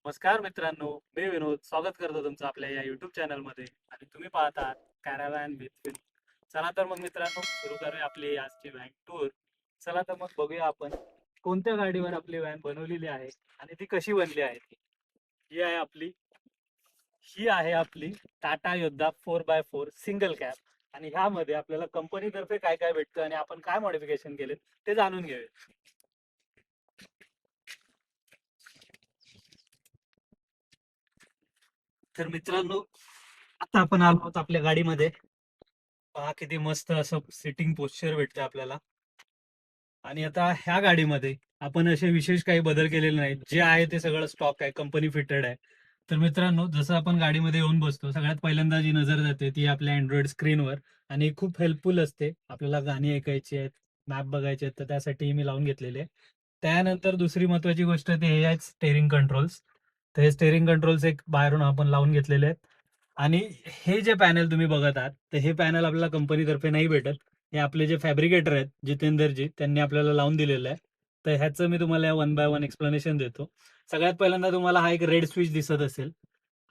नमस्कार मित्रांनो, मी विनोद स्वागत करतो तुमचं आपल्या या युट्यूब चॅनलमध्ये आणि तुम्ही पाहता कॅराव्हॅन विथ विन. चला तर मग मित्रांनो सुरू करूया आपली आजची व्हॅन टूर. चला तर मग बघूया आपण कोणत्या गाडीवर आपली व्हॅन बनवलेली आहे आणि ती कशी बनली आहे. ही आहे आपली ही आहे आपली टाटा योद्धा 4x4 सिंगल कॅब. आणि ह्यामध्ये आपल्याला कंपनीतर्फे काय काय भेटतं आणि आपण काय मॉडिफिकेशन केले ते जाणून घेऊया. तर मित्रांनो, आता आपण आलो आहोत आपल्या गाडीमध्ये. पहा किती मस्त असं सिटिंग पोश्चर भेटतं आपल्याला. आणि आता ह्या गाडीमध्ये आपण असे विशेष काही बदल केलेले नाहीत, जे आहे ते सगळं स्टॉक आहे, कंपनी फिटेड आहे. तर मित्रांनो, जसं आपण गाडीमध्ये येऊन बसतो सगळ्यात पहिल्यांदा जी नजर जाते ती आपल्या अँड्रॉइड स्क्रीनवर. आणि खूप हेल्पफुल असते. आपल्याला गाणी ऐकायची आहेत, मॅप बघायचे आहेत, तर त्यासाठी मी लावून घेतलेले आहे. त्यानंतर दुसरी महत्वाची गोष्ट ते हे आहेत स्टेअरिंग कंट्रोल्स. तर हे स्टेअरिंग कंट्रोल्स एक बाहेरून आपण लावून घेतलेले आहेत. आणि हे जे पॅनल तुम्ही बघत आहात तर हे पॅनल आपल्याला कंपनीतर्फे नाही भेटत. हे आपले जे फॅब्रिकेटर आहेत जितेंदरजी त्यांनी आपल्याला लावून दिलेलं आहे. तर ह्याचं मी तुम्हाला वन बाय वन एक्सप्लेनेशन देतो. सगळ्यात पहिल्यांदा तुम्हाला हा एक रेड स्विच दिसत असेल.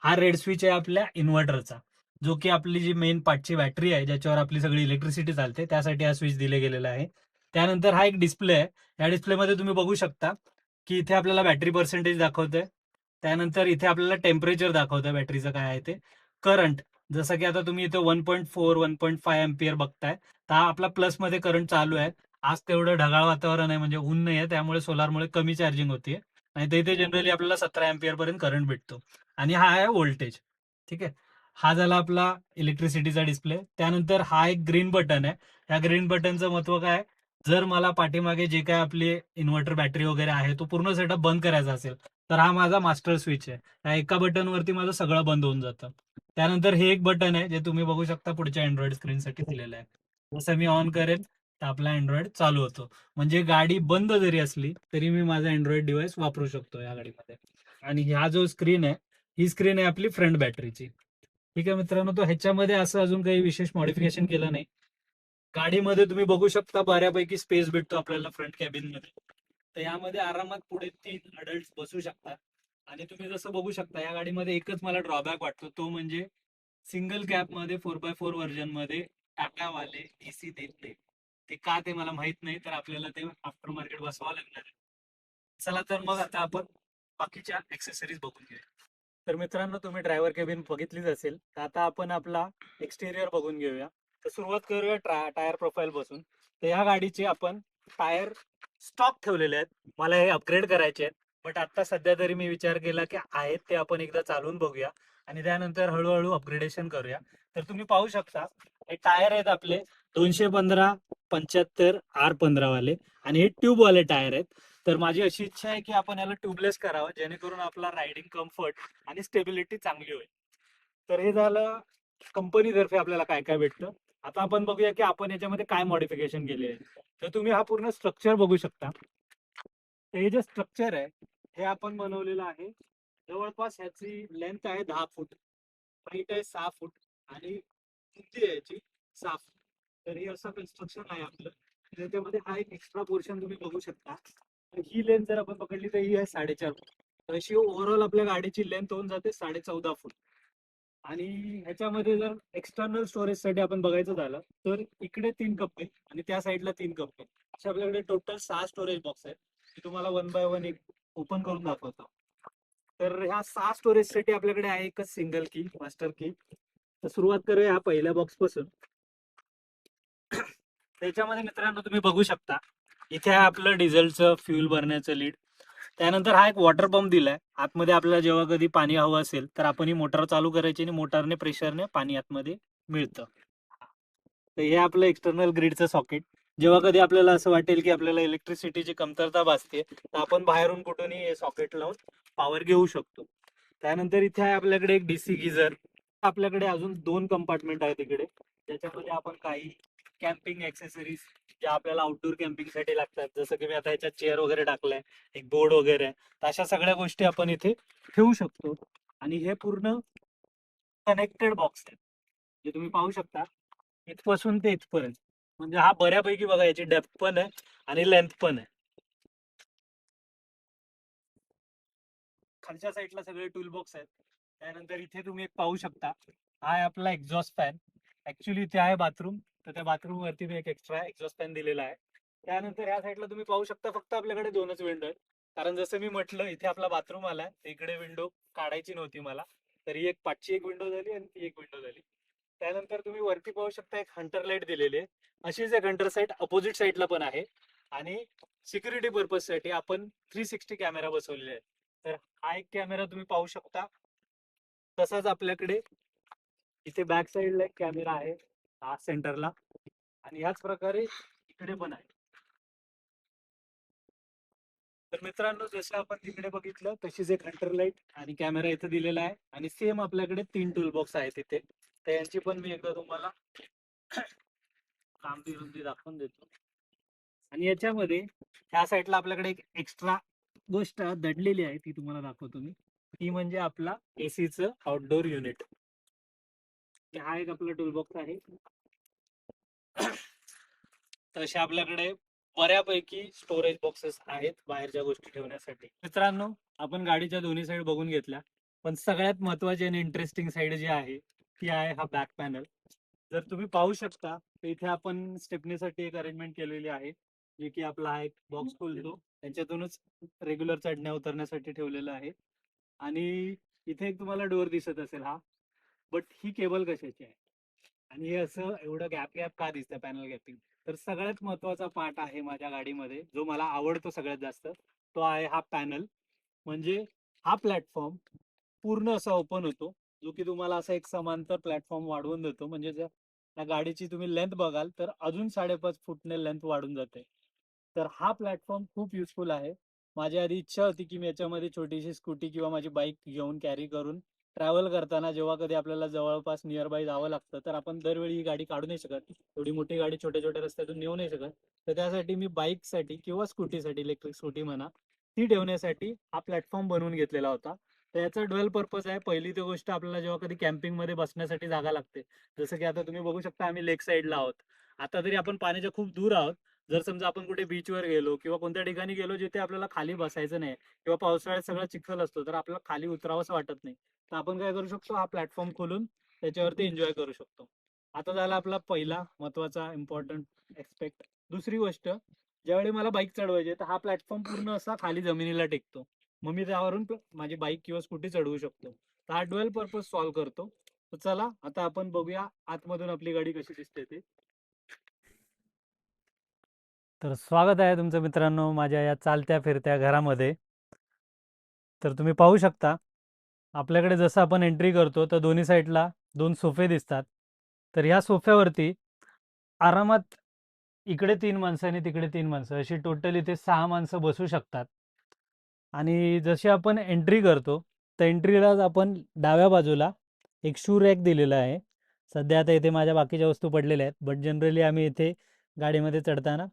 हा रेड स्विच आहे आपल्या इन्व्हर्टरचा, जो की आपली जी मेन पाठची बॅटरी आहे ज्याच्यावर आपली सगळी इलेक्ट्रिसिटी चालते त्यासाठी हा स्विच दिले गेलेला आहे. त्यानंतर हा एक डिस्प्ले आहे. या डिस्प्लेमध्ये तुम्ही बघू शकता की इथे आपल्याला बॅटरी पर्सेंटेज दाखवतंय. त्यानंतर इथे आपल्याला टेम्परेचर दाखवतंय बॅटरीचं काय आहे ते. करंट, जसं की आता तुम्ही इथे 1.4 1.5 एम्पियर बघताय, तर हा आपला प्लस मध्ये करंट चालू आहे. आज तेवढं ढगाळ वातावरण आहे, म्हणजे ऊन नाही आहे, त्यामुळे सोलारमुळे कमी चार्जिंग होतीये. नाही तर इथे जनरली आपल्याला 17 एम्पियर पर्यंत करंट भेटतो. आणि हा आहे व्होल्टेज. ठीक आहे. हा झाला आपला इलेक्ट्रिसिटीचा डिस्प्ले. त्यानंतर हा एक ग्रीन बटन आहे. या ग्रीन बटनचं महत्व काय? जर मला पाठीमागे जे काय आपली इन्व्हर्टर बॅटरी वगैरे आहे तो पूर्ण सेटअप बंद करायचा असेल तर हा माझा मास्टर स्विच आहे. या एका बटनवरती माझं सगळं बंद होऊन जातं. त्यानंतर हे एक बटन आहे जे तुम्ही बघू शकता पुढच्या अँड्रॉइड स्क्रीनसाठी दिलेलं आहे. जसं मी ऑन करेल तर आपला अँड्रॉइड चालू होतो. म्हणजे गाडी बंद जरी असली तरी मी माझा अँड्रॉइड डिव्हाइस वापरू शकतो या गाडीमध्ये. आणि हा जो स्क्रीन आहे, ही स्क्रीन आहे आपली फ्रंट बॅटरीची. ठीक आहे मित्रांनो, तो ह्याच्यामध्ये असं अजून काही विशेष मॉडिफिकेशन केलं नाही. गाडीमध्ये तुम्ही बघू शकता बऱ्यापैकी स्पेस भेटतो आपल्याला फ्रंट कॅबिन मध्ये. तर यामध्ये आरामात पुढे 3 अडल्ट बसू शकतात. आणि तुम्ही जसं बघू शकता या गाडीमध्ये एकच मला ड्रॉबॅक वाटतो, तो म्हणजे सिंगल कॅब मध्ये 4x4 व्हर्जन मध्ये टाटावाले एसी देत नाही. ते का ते मला माहित नाही, तर आपल्याला ते आफ्टर मार्केट बसवावं लागणार आहे. चला तर मग आता आपण बाकीच्या एक्सेसरीज बघून घेऊया. तर मित्रांनो, तुम्ही ड्रायव्हर केबिन बघितलीच असेल, तर आता आपण आपला एक्सटेरियर बघून घेऊया. तर सुरुवात करूया टायर प्रोफाईल पासून. तर या गाडीचे आपण टायर स्टॉक ठेवलेले आहेत. मला हे अपग्रेड करायचे आहेत, बट आता सध्या तरी मी विचार केला की आहेत ते आपण एकदा चालवून बघूया आणि त्यानंतर हळूहळू अपग्रेडेशन करूया. तर तुम्ही पाहू शकता हे टायर आहेत आपले 215/75 R15 वाले. आणि हे ट्यूबवाले टायर आहेत. तर माझी अशी इच्छा आहे की आपण याला ट्यूबलेस करावं, जेणेकरून आपला रायडिंग कम्फर्ट आणि स्टेबिलिटी चांगली होईल. तर हे झालं कंपनीतर्फे आपल्याला काय काय भेटतं. आता आपण बघूया की आपण याच्यामध्ये काय मॉडिफिकेशन केले आहे. तर तुम्ही हा पूर्ण स्ट्रक्चर बघू शकता. हे जे स्ट्रक्चर आहे हे आपण बनवलेलं आहे. जवळपास ह्याची लेंथ आहे 10 फूट, हाईट आहे 6 फूट आणि उंची आहे याची 6 फूट. तर हे असं कन्स्ट्रक्शन आहे आपलं. त्याच्यामध्ये हा एक एक्स्ट्रा पोर्शन तुम्ही बघू शकता. तर ही लेंथ जर आपण पकडली तर ही आहे 4.5 फूट. तर अशी ओव्हरऑल आपल्या गाडीची लेंथ होऊन जाते 14.5 फूट. आणि ह्याच्यामध्ये जर एक्सटर्नल स्टोरेज साठी आपण बघायचं झालं तर इकडे 3 कप्पे आणि त्या साईडला 3 कप्पे असे आपल्याकडे टोटल 6 स्टोरेज बॉक्स आहेत. मी तुम्हाला वन बाय वन एक ओपन करून दाखवतो. तर ह्या 6 स्टोरेज साठी आपल्याकडे आहे एकच सिंगल की, मास्टर की. तर सुरुवात करूया ह्या पहिल्या बॉक्स पासून. त्याच्यामध्ये मित्रांनो तुम्ही बघू शकता इथे आहे आपलं डिझेलचं फ्यूल भरण्याचं लीड. त्यानंतर हा एक वॉटर पंप दिलाय. आतमध्ये आपल्याला जेव्हा कधी पाणी हवं असेल तर आपण ही मोटर चालू करायची आणि मोटरने प्रेशरने पाणी आतमध्ये मिळतं. तर हे आपलं एक्सटर्नल ग्रिडचं सॉकेट. जेव्हा कधी आपल्याला असं वाटेल की आपल्याला इलेक्ट्रिसिटीची कमतरता भासते तर आपण बाहेरून कुठूनही हे सॉकेट लावून पॉवर घेऊ शकतो. त्यानंतर इथे आहे आपल्याकडे एक डीसी गिझर. आपल्याकडे अजून 2 कंपार्टमेंट आहेत इकडे, ज्याच्यामध्ये आपण काही कॅम्पिंग ऍक्सेसरीज ज्या आपल्याला आउटडोर कॅम्पिंग साठी लागतात, जसं की मी आता याच्यात चेअर वगैरे टाकलाय, एक बोर्ड वगैरे आहे. तर अशा सगळ्या गोष्टी आपण इथे ठेवू शकतो. आणि हे पूर्ण कनेक्टेड बॉक्स आहे, जे तुम्ही पाहू शकता इथपासून ते इथपर्यंत. म्हणजे हा बऱ्यापैकी बघा याची डेप्थ पण आहे आणि लेंथ पण आहे. खालच्या साईडला सगळे टूल बॉक्स आहेत. त्यानंतर इथे तुम्ही एक पाहू शकता, हा आहे आपला एक्झॉस्ट फॅन. ऍक्च्युली इथे आहे बाथरूम, तर त्या बाथरूम वरती मी एक एक्स्ट्रा एक्झॉस्ट फॅन दिलेला आहे. त्यानंतर ह्या साईडला तुम्ही पाहू शकता फक्त आपल्याकडे दोनच विंडो आहेत. कारण जसं मी म्हटलं, इथे आपला बाथरूम आलाय, इकडे विंडो काढायची नव्हती मला, तर ही एक पाठची एक विंडो झाली आणि ती एक विंडो झाली. त्यानंतर तुम्ही वरती पाहू शकता एक हंटर लाईट दिलेली आहे. अशीच एक हंटर साईट अपोजिट साईडला पण आहे. आणि सिक्युरिटी पर्पज साठी आपण 360 कॅमेरा बसवलेले आहे. तर हा एक कॅमेरा तुम्ही पाहू शकता. तसाच आपल्याकडे इथे बॅक साईडला एक कॅमेरा आहे, हा सेंटरला. आणि ह्याच प्रकारे इकडे पण आहे. तर मित्रांनो, जसं आपण तिकडे बघितलं तशीच एक हंटर लाईट आणि कॅमेरा इथे दिलेला आहे. आणि सेम आपल्याकडे 3 टूल बॉक्स आहेत इथे. तर यांची पण मी एकदा तुम्हाला लांबी रुंदी दाखवून देतो. आणि याच्यामध्ये ह्या साईडला आपल्याकडे एक एक्स्ट्रा गोष्ट दडलेली आहे, ती तुम्हाला दाखवतो मी. ती म्हणजे आपला एसीचं आउटडोर युनिट. हा एक आपला टूल बॉक्स आहे. तसे आपल्याकडे बऱ्यापैकी स्टोरेज बॉक्सेस आहेत बाहेरच्या गोष्टी ठेवण्यासाठी. मित्रांनो, आपण गाडीच्या दोन्ही साईड बघून घेतल्या, पण सगळ्यात महत्वाची आणि इंटरेस्टिंग साईड जी आहे ती आहे हा बॅक पॅनल. जर तुम्ही पाहू शकता तर इथे आपण स्टेपनीसाठी एक अरेंजमेंट केलेली आहे, जे की आपला हा एक बॉक्स खोलतो, त्याच्यातूनच रेग्युलर चढण्या उतरण्यासाठी ठेवलेलं आहे. आणि इथे एक तुम्हाला डोअर दिसत असेल हा, बट ही केबल कशाची आहे आणि हे असं एवढं गॅप गॅप का दिसतं पॅनल गॅपिंग? तर सगळ्यात महत्वाचा पार्ट आहे माझ्या गाडीमध्ये, जो मला आवडतो सगळ्यात जास्त, तो आहे हा पॅनल. म्हणजे हा प्लॅटफॉर्म पूर्ण असा ओपन होतो, जो की तुम्हाला असा एक समांतर प्लॅटफॉर्म वाढवून देतो. म्हणजे जर त्या गाडीची तुम्ही लेंथ बघाल तर अजून 5.5 फूटने लेंथ वाढून जाते. तर हा प्लॅटफॉर्म खूप युजफुल आहे. माझी आधी इच्छा होती की मी याच्यामध्ये छोटीशी स्कूटी किंवा माझी बाईक घेऊन कॅरी करून ट्रॅव्हल करताना जेव्हा कधी आपल्याला जवळपास नियर बाय जावं लागतं, तर आपण दरवेळी ही गाडी काढू नाही शकत, एवढी मोठी गाडी छोट्या छोट्या रस्त्यातून नेऊ नाही शकत. तर त्यासाठी मी बाईकसाठी किंवा स्कूटीसाठी, इलेक्ट्रिक स्कूटी म्हणा, ती ठेवण्यासाठी हा प्लॅटफॉर्म बनवून घेतलेला होता. तर याचा ड्युअल पर्पज आहे. पहिली ती गोष्ट, आपल्याला जेव्हा कधी कॅम्पिंग मध्ये बसण्यासाठी जागा लागते, जसं की आता तुम्ही बघू शकता आम्ही लेक साईडला आहोत. आता तरी आपण पाण्याच्या खूप दूर आहोत. जर समजा आपण कुठे बीचवर गेलो किंवा कोणत्या ठिकाणी गेलो जिथे आपल्याला खाली बसायचं नाही, किंवा पावसाळ्यात सगळं चिखल असतो, तर आपल्याला खाली उतरावंसं वाटत नाही, तर आपण काय करू शकतो, हा प्लॅटफॉर्म खोलून त्याच्यावरती एन्जॉय करू शकतो. आता झाला आपला पहिला महत्वाचा इम्पॉर्टंट एक्सपेक्ट. दुसरी गोष्ट, ज्यावेळी मला बाईक चढवायची तर हा प्लॅटफॉर्म पूर्ण असा खाली जमिनीला टेकतो. मग मी त्यावरून माझी बाईक किंवा स्कूटी चढवू शकतो. तर हा ड्युअल पर्पज सॉल्व्ह करतो. तर चला आता आपण बघूया आतमधून आपली गाडी कशी दिसते ते. तर स्वागत आहे तुमचं मित्रांनो माझ्या या चालत्या फिरत्या घरामध्ये. तर तुम्ही पाहू शकता, आपल्याकडे जसं आपण एंट्री करतो तर दोन्ही साईडला दोन सोफे दिसतात. तर या सोफ्यावरती आरामात इकडे 3 माणसं आणि तिकडे 3 माणसं, अशी टोटल इथे 6 माणसं बसू शकतात. आणि जशी आपण एंट्री करतो तर एंट्रीलाच आपण डाव्या बाजूला एक शू रॅक दिलेला आहे. सध्या आता इथे माझ्या बाकीच्या वस्तू पडलेल्या आहेत, बट जनरली आम्ही इथे गाडीमध्ये चढताना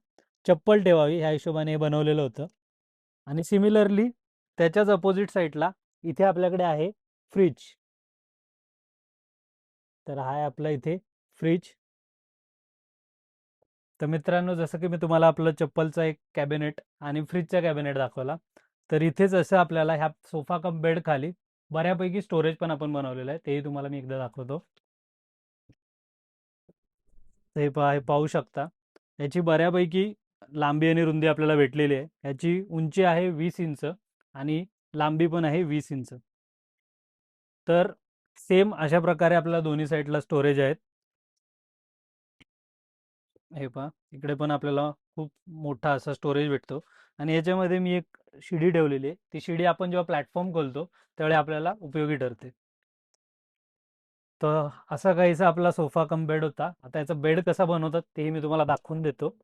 चप्पल ठेवावी ह्या हिशोबाने हे बनवलेलं होतं. आणि सिमिलरली त्याच्याच अपोजिट साईडला इथे आपल्याकडे आहे फ्रीज. तर हा आहे आपला इथे फ्रीज. तर मित्रांनो, जसं की मी तुम्हाला आपलं चप्पलचा एक कॅबिनेट आणि फ्रीजचा कॅबिनेट दाखवला, तर इथेच असं आपल्याला ह्या सोफा कम बेड खाली बऱ्यापैकी स्टोरेज पण आपण बनवलेलं आहे, तेही तुम्हाला मी एकदा दाखवतो. हे पाहू शकता, याची बऱ्यापैकी लांबी आणि रुंदी आपल्याला भेटलेली आहे. याची उंची आहे 20 इंच आणि लांबी पण आहे 20 इंच. तर सेम अशा प्रकारे आपल्याला दोन्ही साईडला स्टोरेज आहेत. हे पहा, इकडे पण आपल्याला खूप मोठा असा स्टोरेज भेटतो. आणि याच्यामध्ये मी एक शिडी ठेवलेली आहे, ती शिडी आपण जेव्हा प्लॅटफॉर्म खोलतो त्यावेळी आपल्याला उपयोगी ठरते. तर असा काहीसा आपला सोफा कम बेड होता. आता याचा बेड कसा बनवतात तेही मी तुम्हाला दाखवून देतो.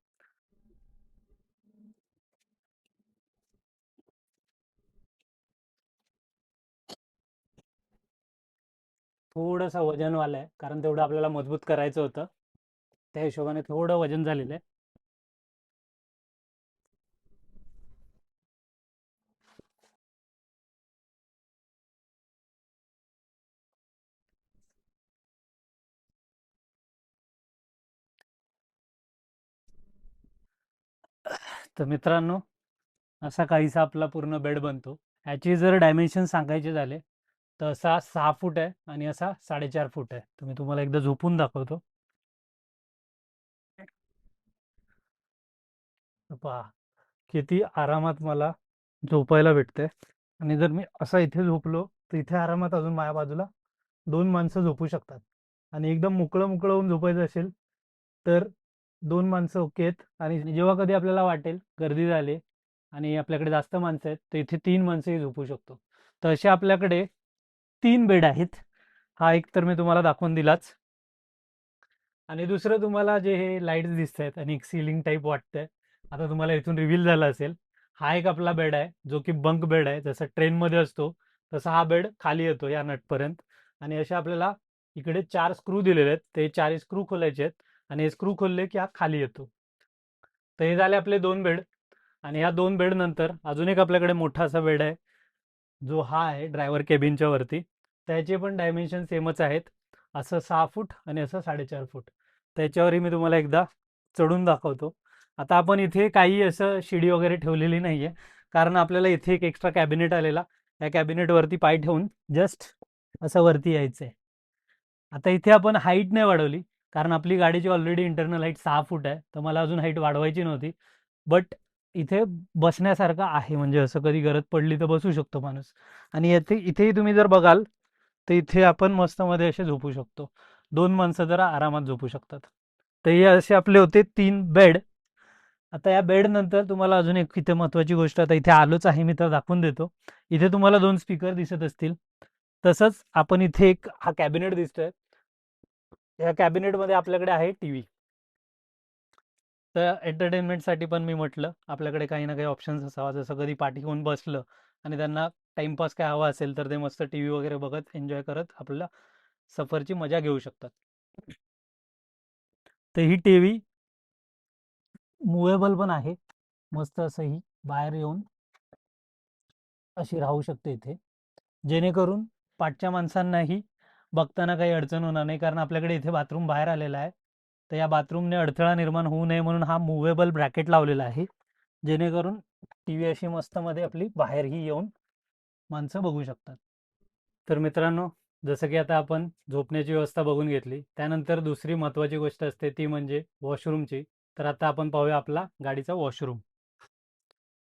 थोडंसं वजनवालं आहे, कारण तेवढं आपल्याला मजबूत करायचं होतं, त्या हिशोबाने थोडं वजन झालेलं आहे. तर मित्रांनो, असा काहीसा आपला पूर्ण बेड बनतो. याची जर डायमेन्शन सांगायचे झाले तर असा 6 फूट आहे आणि असा 4.5 फूट आहे. तर मी तुम्हाला एकदा झोपून दाखवतो. तर पहा किती आरामात मला झोपायला भेटते. आणि जर मी असा इथे झोपलो तर इथे आरामात अजून माझ्या बाजूला 2 माणसं झोपू शकतात. आणि एकदम मोकळं मोकळं होऊन झोपायचं असेल तर 2 माणसं ओके आहेत. आणि जेव्हा कधी आपल्याला वाटेल गर्दी झाली आणि आपल्याकडे जास्त माणसं आहेत तर इथे 3 माणसंही झोपू शकतो. तर असे आपल्याकडे 3 बेड आहेत. हा एक तर मी तुम्हाला दाखवून दिलाच. आणि दुसरं तुम्हाला जे हे लाईट्स दिसत आहेत आणि एक सिलिंग टाईप वाटतंय, आता तुम्हाला इथून रिव्हील झालं असेल. हा एक आपला बेड आहे जो की बंक बेड आहे. जसं ट्रेनमध्ये असतो तसा हा बेड खाली येतो या नटपर्यंत. आणि असे आपल्याला इकडे 4 स्क्रू दिलेले आहेत. ते 4 स्क्रू खोलायचे आहेत आणि हे स्क्रू खोलले की हा खाली येतो. तर हे झाले आपले 2 बेड. आणि ह्या 2 बेड नंतर अजून एक आपल्याकडे मोठा असा बेड आहे जो हा आहे ड्रायव्हर केबिनच्या वरती. त्याचे पण डायमेन्शन सेमच आहेत. असं 6 फूट आणि असं 4.5 फूट. त्याच्यावरही मी तुम्हाला एकदा चढून दाखवतो. आता आपण इथे काही असं शिडी वगैरे ठेवलेली नाहीये, कारण आपल्याला इथे एक एक्स्ट्रा कॅबिनेट आलेला. त्या कॅबिनेटवरती पाय ठेवून जस्ट असं वरती यायचंय. आता इथे आपण हाईट नाही वाढवली, कारण आपली गाडीची ऑलरेडी इंटरनल हाईट 6 फूट आहे. तर मला अजून हाईट वाढवायची नव्हती. बट इथे बसण्यासारखं आहे, म्हणजे असं कधी गरज पडली तर बसू शकतो माणूस. आणि इथेही तुम्ही जर बघाल तर इथे आपण मस्त मध्ये असे झोपू शकतो. 2 माणसं जरा आरामात झोपू शकतात. तर हे असे आपले होते 3 बेड. आता या बेड नंतर तुम्हाला अजून एक इथे महत्वाची गोष्ट, आता इथे आलोच आहे मी तर दाखवून देतो. इथे तुम्हाला 2 स्पीकर दिसत असतील. तसंच आपण इथे एक हा कॅबिनेट दिसतोय. या कॅबिनेटमध्ये आपल्याकडे आहे टीव्ही. तर एंटरटेनमेंटसाठी पण मी म्हटलं आपल्याकडे काही ना काही ऑप्शन्स असावा. जसं कधी पाठी होऊन बसलं आणि त्यांना टाइमपास काय हवा असेल तर ते मस्त टीव्ही वगैरे बघत एन्जॉय करत आपल्याला सफरची मजा घेऊ शकतात. तर ही टीव्ही मुव्हेबल पण आहे. मस्त असं ही बाहेर येऊन अशी राहू शकते इथे, जेणेकरून पाठच्या माणसांनाही बघताना काही अडचण होणार नाही. कारण आपल्याकडे इथे बाथरूम बाहेर आलेला आहे. तर या बाथरूमने अडथळा निर्माण होऊ नये म्हणून हा मुव्हेबल ब्रॅकेट लावलेला आहे, जेणेकरून टीव्ही अशी मस्त मध्ये आपली बाहेरही येऊन माणसं बघू शकतात. तर मित्रांनो, जसं की आता आपण झोपण्याची व्यवस्था बघून घेतली, त्यानंतर दुसरी महत्त्वाची गोष्ट असते ती म्हणजे वॉशरूमची. तर आता आपण पाहूया आपला गाडीचा वॉशरूम.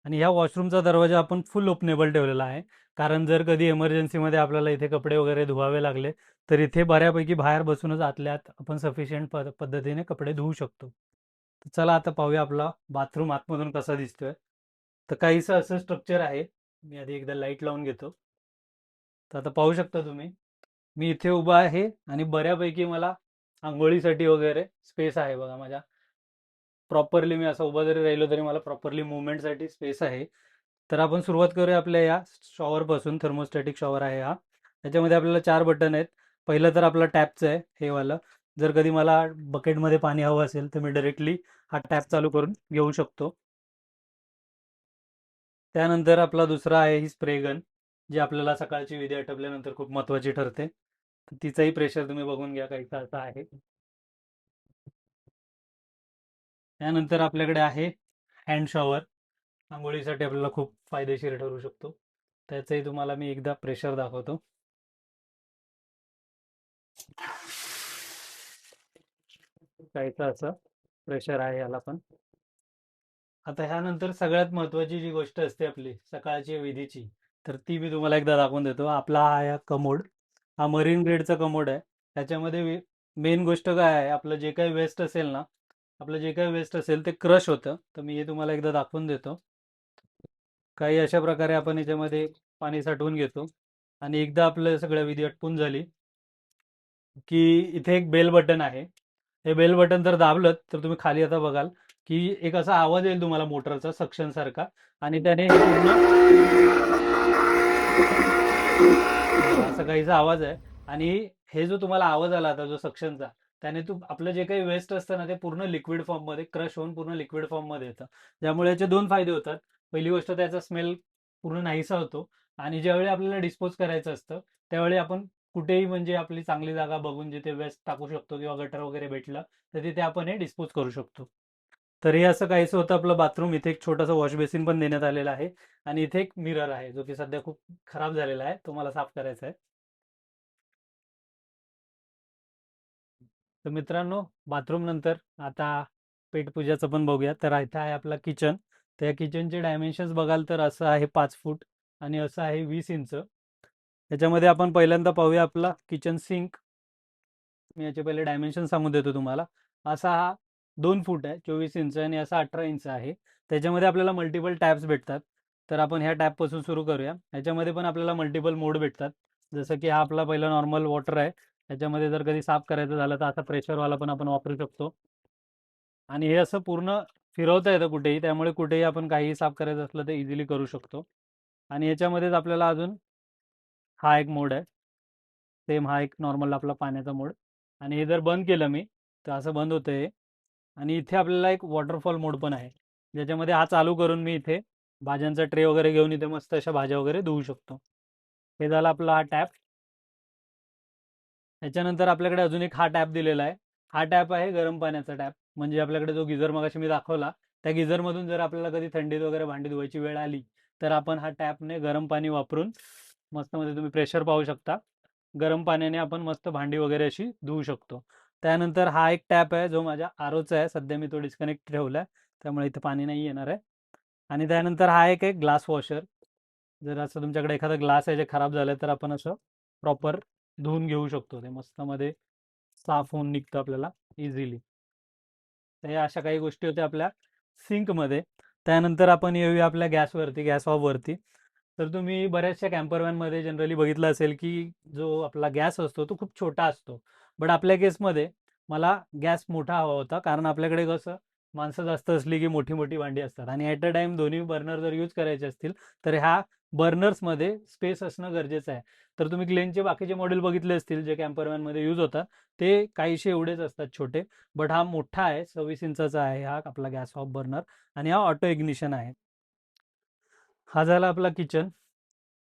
आणि ह्या वॉशरूमचा दरवाजा आपण फुल ओपनेबल ठेवलेला आहे. कारण जर कधी इमर्जन्सीमध्ये आपल्याला इथे कपडे वगैरे धुवावे लागले तर इथे बऱ्यापैकी बाहेर बसूनच आतल्या आत आपण सफिशियंट पद्धतीने कपडे धुवू शकतो. तर चला आता पाहूया आपला बाथरूम आतमधून कसा दिसतोय. तर काहीसं असं स्ट्रक्चर आहे. मी आधी एकदा लाईट लावून घेतो. तर आता पाहू शकता तुम्ही, मी इथे उभा आहे आणि बऱ्यापैकी मला आंघोळीसाठी वगैरे स्पेस आहे बघा. माझ्या प्रॉपरली मी असं उभा जरी राहिलो तरी मला प्रॉपरली मुवमेंटसाठी स्पेस आहे. तर आपण सुरुवात करूया आपल्या या शॉवरपासून. थर्मोस्टॅटिक शॉवर आहे हा. त्याच्यामध्ये आपल्याला 4 बटन आहेत. पहिलं तर आपलं टॅपचं आहे हे वालं. जर कधी मला बकेटमध्ये पाणी हवं असेल तर मी डायरेक्टली हा टॅप चालू करून घेऊ शकतो. त्यानंतर आपला दुसरा आहे ही स्प्रे गन, जी आपल्याला सकाळची विधी आटपल्यानंतर खूप महत्त्वाची ठरते. तर तिचाही प्रेशर तुम्ही बघून घ्या काहीसा असा आहे. त्यानंतर आपल्याकडे आहे हँड शॉवर. अंघोळीसाठी आपल्याला खूप फायदेशीर ठरू शकतो. त्याचंही तुम्हाला मी एकदा प्रेशर दाखवतो. काहीचं असं प्रेशर आहे याला पण. आता ह्यानंतर सगळ्यात महत्त्वाची जी गोष्ट असते आपली सकाळची विधीची, तर ती मी तुम्हाला एकदा दाखवून देतो. आपला हा कमोड, हा मरीन ग्रेडचा कमोड आहे. त्याच्यामध्ये मेन गोष्ट काय आहे, आपलं जे काही वेस्ट असेल ना, आपलं जे काही वेस्ट असेल ते क्रश होतं. तर मी हे तुम्हाला एकदा दाखवून देतो. काही अशा प्रकारे आपण याच्यामध्ये पाणी साठवून घेतो. आणि एकदा आपलं सगळ्या विधी आटपून झाली की इथे एक बेल बटन आहे. हे बेल बटन जर दाबलं तर तुम्ही खाली आता बघाल की एक असा आवाज येईल तुम्हाला मोटरचा सक्शन सारखा. आणि त्याने हे असा काहीसा आवाज आहे. आणि हे जो तुम्हाला आवाज आला आता जो सक्शनचा, त्याने आपलं जे काही वेस्ट असतं ना ते पूर्ण लिक्विड फॉर्म मध्ये क्रश होऊन पूर्ण लिक्विड फॉर्म मध्ये येतं. त्यामुळे याचे 2 फायदे होतात. पहिली गोष्ट, त्याचा स्मेल पूर्ण नाहीसा होतो. आणि ज्यावेळी आपल्याला डिस्पोज करायचं असतं त्यावेळी आपण कुठेही, म्हणजे आपली चांगली जागा बघून जिथे वेस्ट टाकू शकतो किंवा गटर वगैरे भेटलं तर तिथे आपण हे डिस्पोज करू शकतो. तर हे असं काहीसं होतं आपलं बाथरूम. इथे एक छोटासा वॉश बेसिन पण देण्यात आलेला आहे आणि इथे एक मिरर आहे जो की सध्या खूप खराब झालेला आहे, तो मला साफ करायचा आहे. तर मित्रांनो, बाथरूम नंतर आता पेटपूजाचं पण बघूया. तर इथे आहे आपला किचन. तर या किचनचे डायमेन्शन्स बघाल तर असं आहे 5 फूट आणि असं आहे 20 इंच. त्याच्यामध्ये आपण पहिल्यांदा पाहूया आपला किचन सिंक. मी याचे पहिले डायमेन्शन सांगून देतो तुम्हाला. असा हा 2 फूट आहे, 24 इंच, आणि असा 18 इंच आहे. त्याच्यामध्ये आपल्याला मल्टिपल टॅब्स भेटतात. तर आपण ह्या टॅबपासून सुरू करूया. ह्याच्यामध्ये पण आपल्याला मल्टिपल मोड भेटतात. जसं की हा आपला पहिला नॉर्मल वॉटर आहे. ह्याच्यामध्ये जर कधी साफ करायचं झालं तर असा प्रेशरवाला पण आपण वापरू शकतो. आणि हे असं पूर्ण फिरवता येतं कुठेही, त्यामुळे कुठेही आपण काहीही साफ करायचं असलं तर इझिली करू शकतो. आणि याच्यामध्येच आपल्याला अजून हा एक मोड आहे. सेम हा एक नॉर्मल आपला पाण्याचा मोड. आणि हे जर बंद केलं मी तर असं बंद होतं हे. आणि इथे आपल्याला एक वॉटरफॉल मोड पण आहे, ज्याच्यामध्ये हा चालू करून मी इथे भाज्यांचा ट्रे वगैरे घेऊन इथे मस्त अशा भाज्या वगैरे धुवू शकतो. हे झालं आपला हा टॅप. त्याच्यानंतर आपल्याकडे अजून एक हा टॅप दिलेला आहे. हा टॅप आहे गरम पाण्याचा टॅप. म्हणजे आपल्याकडे जो गिझर मगाशी मी दाखवला, त्या गिझरमधून जर आपल्याला कधी थंडीत वगैरे भांडी धुवायची वेळ आली तर आपण हा टॅपने गरम पाणी वापरून मस्त, मध्ये तुम्ही प्रेशर पाहू शकता, गरम पाण्याने आपण मस्त भांडी वगैरे अशी धुवू शकतो. त्यानंतर हा एक टॅप आहे जो माझ्या आरोचा आहे. सध्या मी तो डिस्कनेक्ट ठेवला आहे, त्यामुळे इथे पाणी नाही येणार आहे. आणि त्यानंतर हा एक एक ग्लास वॉशर. जर असं तुमच्याकडे एखादा ग्लास आहे जे खराब झालं तर आपण असं प्रॉपर धुवून घेऊ शकतो. ते मस्त मध्ये साफ होऊन निघतं आपल्याला इझिली. तर या अशा काही गोष्टी होत्या आपल्या सिंकमध्ये. त्यानंतर आपण येऊया आपल्या गॅसवरती, गॅस ऑफवरती. तर तुम्ही बऱ्याचशा कॅम्पर व्हॅनमध्ये जनरली बघितलं असेल की जो आपला गॅस असतो तो खूप छोटा असतो. बट आपल्या केसमध्ये मला गॅस मोठा हवा होता, कारण आपल्याकडे कसं माणसं जास्त असली की मोठी मोठी भांडी असतात आणि ॲट अ टाइम दोन्ही बर्नर जर यूज करायचे असतील तर ह्या बर्नर्समध्ये स्पेस असणं गरजेचं आहे. तर तुम्ही क्लेनचे बाकीचे मॉडेल बघितले असतील जे कॅम्पर व्हॅनमध्ये यूज होतात, ते काहीसे एवढेच असतात छोटे. बट हा मोठा आहे, 26 इंचाचा आहे हा आपला गॅस ऑफ बर्नर. आणि हा ऑटो इग्निशन आहे. हा झाला आपला किचन,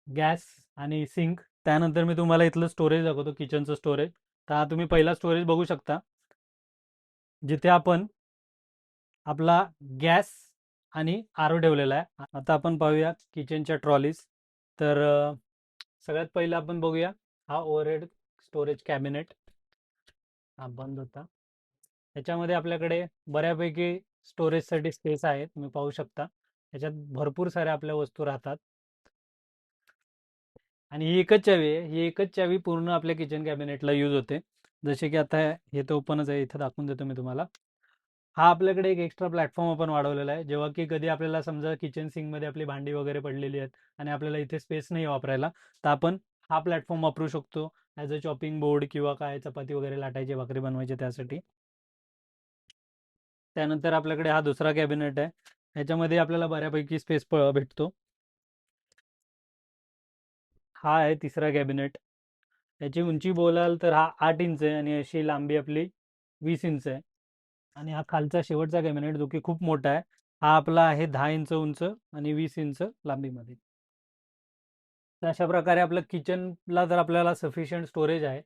गॅस आणि सिंक. त्यानंतर मी तुम्हाला इथलं स्टोरेज दाखवतो, किचनचं स्टोरेज. तर हा तुम्ही पहिला स्टोरेज बघू शकता, जिथे आपण आपला गॅस आणि आरो ठेवलेला आहे. आता आपण पाहूया किचनच्या ट्रॉलीज. तर सगळ्यात पहिलं आपण बघूया हा ओव्हरहेड स्टोरेज कॅबिनेट. हा बंद होता. ह्याच्यामध्ये आपल्याकडे बऱ्यापैकी स्टोरेजसाठी स्पेस आहे, तुम्ही पाहू शकता. ह्याच्यात भरपूर साऱ्या आपल्या वस्तू राहतात. आणि ही एकच चावी आहे, ही एकच चावी पूर्ण आपल्या किचन कॅबिनेटला यूज होते. जसे की आता हे तर ओपनच आहे, इथं दाखवून देतो मी तुम्हाला. हा आपल्याकडे एक एक्स्ट्रा प्लॅटफॉर्म आपण वाढवलेला आहे. जेव्हा की कधी आपल्याला समजा किचन सिंकमध्ये आपली भांडी वगैरे पडलेली आहेत आणि आपल्याला इथे स्पेस नाही वापरायला, तर आपण हा प्लॅटफॉर्म वापरू शकतो ॲज अ चॉपिंग बोर्ड किंवा काय चपाती वगैरे लाटायची, भाकरी बनवायची त्यासाठी. त्यानंतर आपल्याकडे हा दुसरा कॅबिनेट आहे. ह्याच्यामध्ये आपल्याला बऱ्यापैकी स्पेस भेटतो. हा आहे तिसरा कॅबिनेट. याची उंची बोलाल तर हा 8 इंच आहे आणि अशी लांबी आपली 20 इंच आहे. आणि हा खालचा शेवटचा कॅबिनेट जो की खूप मोठा आहे, हा आपला आहे 10 इंच उंच आणि 20 इंच लांबीमध्ये. तर अशा प्रकारे आपलं किचनला जर आपल्याला सफिशियंट स्टोरेज आहे,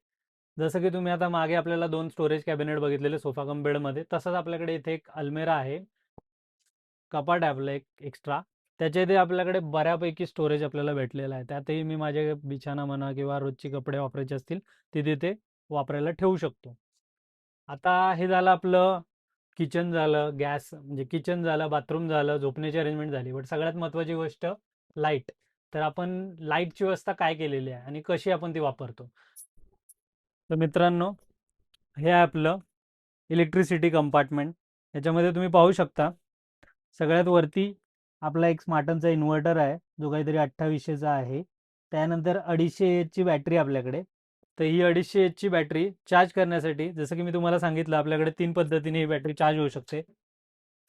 जसं की तुम्ही आता मागे आपल्याला 2 स्टोरेज कॅबिनेट बघितलेले सोफा कम बेडमध्ये, तसंच आपल्याकडे इथे एक अल्मेरा आहे, कपाट आहे आपलं एक एक्स्ट्रा. त्याच्या इथे आपल्याकडे बऱ्यापैकी स्टोरेज आपल्याला भेटलेलं आहे. त्यातही मी माझे बिछाना म्हणा किंवा रोजचे कपडे वापरायचे असतील ते तिथे वापरायला ठेवू शकतो. आता हे झालं आपलं किचन, झालं गॅस, म्हणजे किचन झालं, बाथरूम झालं, झोपण्याची अरेंजमेंट झाली. बट सगळ्यात महत्त्वाची गोष्ट लाईट. तर आपण लाईटची व्यवस्था काय केलेली आहे आणि कशी आपण ती वापरतो. तर मित्रांनो, हे आहे आपलं इलेक्ट्रिसिटी कंपार्टमेंट. याच्यामध्ये तुम्ही पाहू शकता सगळ्यात वरती आपला एक स्मार्टनचा इन्व्हर्टर आहे जो काहीतरी 2800चा आहे. त्यानंतर 250 एचची बॅटरी आपल्याकडे. तर ही 250 एचची बॅटरी चार्ज करण्यासाठी, जसं की मी तुम्हाला सांगितलं, आपल्याकडे 3 पद्धतीने ही बॅटरी चार्ज होऊ शकते.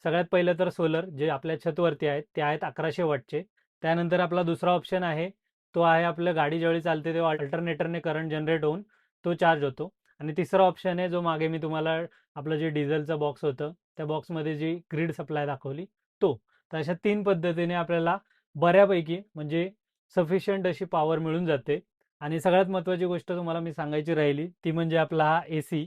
सगळ्यात पहिलं तर सोलर, जे आपल्या छतवरती आहेत ते आहेत 1100 वॉटचे. त्यानंतर आपला दुसरा ऑप्शन आहे, तो आहे आपलं गाडी ज्यावेळी चालते तेव्हा अल्टरनेटरने करंट जनरेट होऊन तो चार्ज होतो. आणि तिसरा ऑप्शन आहे जो मागे मी तुम्हाला आपलं जे डिझेलचं बॉक्स होतं त्या बॉक्समध्ये जी ग्रीड सप्लाय दाखवली तो. तर अशा 3 पद्धतीने आपल्याला बऱ्यापैकी म्हणजे सफिशियंट अशी पॉवर मिळून जाते. आणि सगळ्यात महत्त्वाची गोष्ट तुम्हाला मी सांगायची राहिली ती म्हणजे आपला हा AC.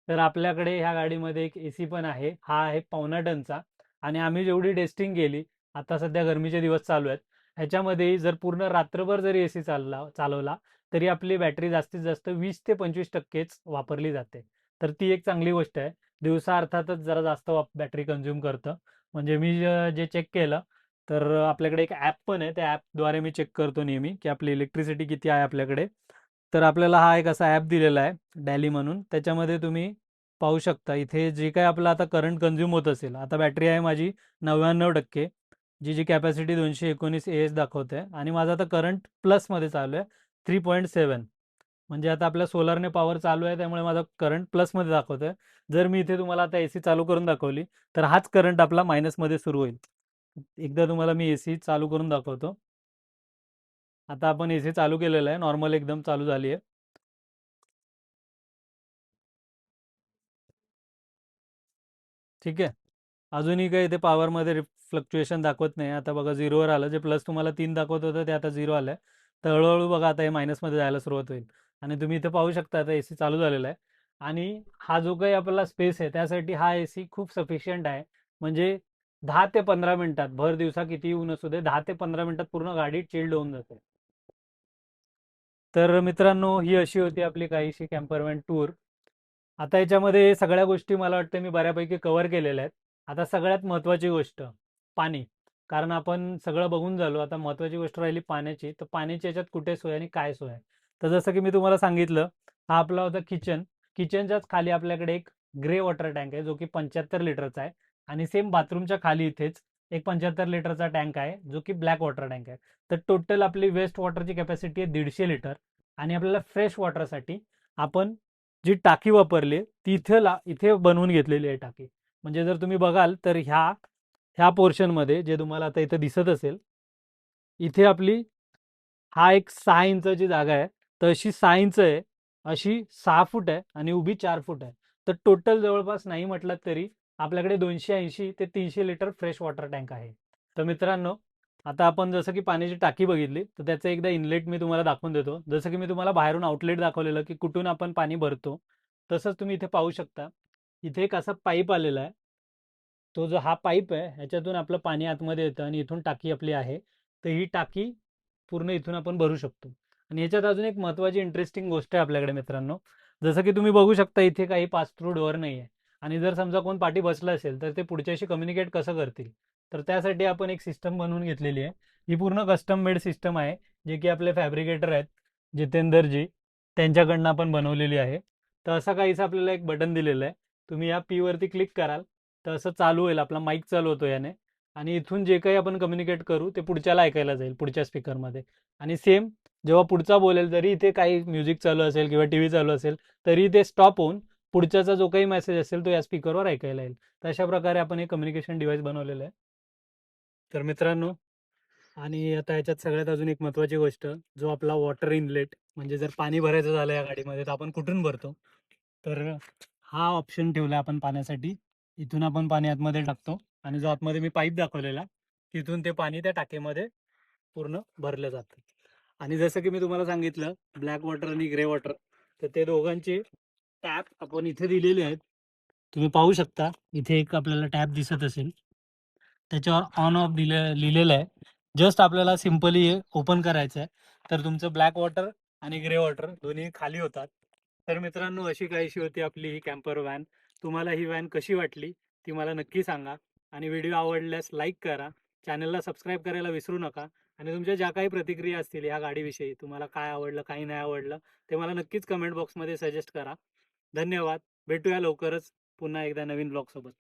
तर आपल्याकडे ह्या गाडीमध्ये एक AC पण आहे, हा आहे 1.5 टनचा. आणि आम्ही जेवढी टेस्टिंग केली, आता सध्या गरमीचे दिवस चालू आहेत, ह्याच्यामध्ये जर पूर्ण रात्रभर जरी एसी चालवला तरी आपली बॅटरी जास्तीत जास्त 20 ते 25%च वापरली जाते. तर ती एक चांगली गोष्ट आहे. दिवसा अर्थातच जरा जास्त बॅटरी कंझ्युम करतं. म्हणजे मी जे चेक केलं, तर आपल्याकडे एक ॲप पण आहे. त्या ॲपद्वारे मी चेक करतो नेहमी, की आपली इलेक्ट्रिसिटी किती आहे आपल्याकडे. तर आपल्याला हा एक असा ॲप दिलेला आहे, डॅली म्हणून. त्याच्यामध्ये तुम्ही पाहू शकता, इथे जे काही आपलं आता करंट कंझ्युम होत असेल, आता बॅटरी आहे माझी 99%, जी कॅपॅसिटी 219 AH दाखवते आणि माझं आता करंट प्लसमध्ये चालू आहे 3.7. म्हणजे आता आपल्या सोलारने पॉवर चालू आहे, त्यामुळे माझा करंट प्लसमध्ये दाखवतोय. जर मी इथे तुम्हाला आता एसी चालू करून दाखवली, तर हाच करंट आपला मायनसमध्ये सुरू होईल. एकदा तुम्हाला मी एसी चालू करून दाखवतो. आता आपण एसी चालू केलेला आहे, नॉर्मल एकदम चालू झाली आहे. ठीक आहे. अजूनही काही ते पॉवरमध्ये फ्लक्च्युएशन दाखवत नाही. आता बघा झिरोवर आलं. जे प्लस तुम्हाला 3 दाखवत होतं ते आता झिरो आलं आहे. तर हळूहळू बघा आता हे मायनसमध्ये जायला सुरुवात होईल. आणि तुम्ही इथे पाहू शकता आता एसी चालू झालेला आहे. आणि हा जो काही आपला स्पेस आहे त्यासाठी हा एसी खूप सफिशियंट आहे. म्हणजे 10 ते 15 मिनिटात, भर दिवसा कितीही ऊन असू दे, 10 ते 15 मिनिटात पूर्ण गाडी चिल्ड होऊन जाते. तर मित्रांनो, ही अशी होती आपली काहीशी कॅम्पर व्हॅन टूर. आता याच्यामध्ये सगळ्या गोष्टी मला वाटतं मी बऱ्यापैकी कव्हर केलेल्या आहेत. आता सगळ्यात महत्त्वाची गोष्ट, पाणी. कारण आपण सगळं बघून झालो. आता महत्त्वाची गोष्ट राहिली पाण्याची. तर पाण्याची याच्यात कुठे सोय आणि काय सोय आहे? तर जसं की मी तुम्हाला सांगितलं, हा आपला होता किचन. किचनच्याच खाली आपल्याकडे एक ग्रे वॉटर टँक आहे, जो की 75 लिटरचा आहे. आणि सेम बाथरूमच्या खाली इथेच एक 75 लिटरचा टँक आहे, जो की ब्लॅक वॉटर टँक आहे. तर टोटल आपली वेस्ट वॉटरची कॅपॅसिटी आहे 150 लिटर. आणि आपल्याला फ्रेश वॉटरसाठी आपण जी टाकी वापरली ती इथे बनवून घेतलेली आहे टाकी. म्हणजे जर तुम्ही बघाल तर ह्या ह्या पोर्शनमध्ये जे तुम्हाला आता इथे दिसत असेल, इथे आपली हा एक 6 इंचाची जागा आहे. तर अशी 6 इंच आहे, अशी 6 फूट आहे आणि उभी 4 फूट आहे. तर टोटल जवळपास नाही म्हटलं तरी आपल्याकडे 280 ते 300 लिटर फ्रेश वॉटर टँक आहे. तर मित्रांनो, आता आपण जसं की पाण्याची टाकी बघितली, तर त्याचं एकदा इनलेट मी तुम्हाला दाखवून देतो. जसं की मी तुम्हाला बाहेरून आउटलेट दाखवलेलं, की कुठून आपण पाणी भरतो. तसंच तुम्ही इथे पाहू शकता. इथे एक असा पाईप आलेला आहे. तो जो हा पाईप आहे, ह्याच्यातून आपलं पाणी आतमध्ये येतं आणि इथून टाकी आपली आहे. तर ही टाकी पूर्ण इथून आपण भरू शकतो. आणि याच्यात अजून एक महत्त्वाची इंटरेस्टिंग गोष्ट आहे आपल्याकडे मित्रांनो. जसं की तुम्ही बघू शकता इथे काही पास थ्रू डोअर नाही आहे. आणि जर समजा कोण पाठी बसलं असेल, तर ते पुढच्याशी कम्युनिकेट कसं करतील? तर त्यासाठी आपण एक सिस्टम बनवून घेतलेली आहे. ही पूर्ण कस्टम मेड सिस्टम आहे, जे की आपले फॅब्रिकेटर आहेत, जितेंदरजी, त्यांच्याकडनं आपण बनवलेली आहे. तर असं काहीसं आपल्याला एक बटन दिलेलं आहे. तुम्ही या पी वरती क्लिक कराल, तर असं चालू होईल. आपला माईक चालू होतो याने. आणि इथून जे काही आपण कम्युनिकेट करू ते पुढच्याला ऐकायला जाईल पुढच्या स्पीकरमध्ये. आणि सेम जेव्हा पुढचा बोलेल, तरी इथे काही म्युझिक चालू असेल किंवा टीव्ही चालू असेल, तरी ते स्टॉप होऊन पुढच्याचा जो काही मेसेज असेल तो या स्पीकरवर ऐकायला येईल. तर अशा प्रकारे आपण हे कम्युनिकेशन डिव्हाइस बनवलेलं आहे. तर मित्रांनो, आणि आता याच्यात सगळ्यात अजून एक महत्त्वाची गोष्ट, जो आपला वॉटर इनलेट, म्हणजे जर पाणी भरायचं झालं या गाडीमध्ये तर आपण कुठून भरतो? तर हा ऑप्शन ठेवला आपण पाण्यासाठी. इथून आपण पाणी आतमध्ये टाकतो आणि जो आतमध्ये मी पाईप दाखवलेला, तिथून ते पाणी त्या टाकीमध्ये पूर्ण भरलं जातं. आणि जसं की मी तुम्हाला सांगितलं, ब्लॅक वॉटर आणि ग्रे वॉटर, तर ते दोघांचे टॅप आपण इथे दिलेले आहेत. तुम्ही पाहू शकता, इथे एक आपल्याला टॅप दिसत असेल, त्याच्यावर ऑन ऑफ लिहिलेलं आहे. जस्ट आपल्याला सिम्पली ओपन करायचं आहे. तर तुमचं ब्लॅक वॉटर आणि ग्रे वॉटर दोन्ही खाली होतात. तर मित्रांनो, अशी काहीशी होती आपली ही कॅम्पर व्हॅन. तुम्हाला ही व्हॅन कशी वाटली ती मला नक्की सांगा. आणि व्हिडिओ आवडल्यास लाईक करा. चॅनलला सबस्क्राईब करायला विसरू नका. आणि तुमच्या ज्या काही प्रतिक्रिया असतील या गाडीविषयी, तुम्हाला काय आवडलं, काही नाही आवडलं, ते मला नक्कीच कमेंट बॉक्समध्ये सजेस्ट करा. धन्यवाद. भेटूया लवकरच पुन्हा एकदा नवीन ब्लॉगसोबत.